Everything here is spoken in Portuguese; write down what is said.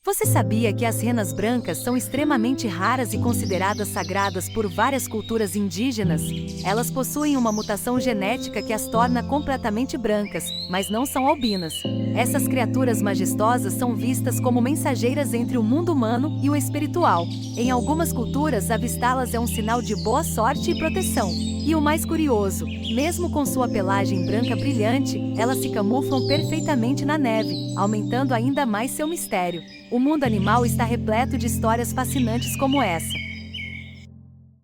Você sabia que as renas brancas são extremamente raras e consideradas sagradas por várias culturas indígenas? Elas possuem uma mutação genética que as torna completamente brancas, mas não são albinas. Essas criaturas majestosas são vistas como mensageiras entre o mundo humano e o espiritual. Em algumas culturas, avistá-las é um sinal de boa sorte e proteção. E o mais curioso, mesmo com sua pelagem branca brilhante, elas se camuflam perfeitamente na neve, aumentando ainda mais seu mistério. O mundo animal está repleto de histórias fascinantes como essa.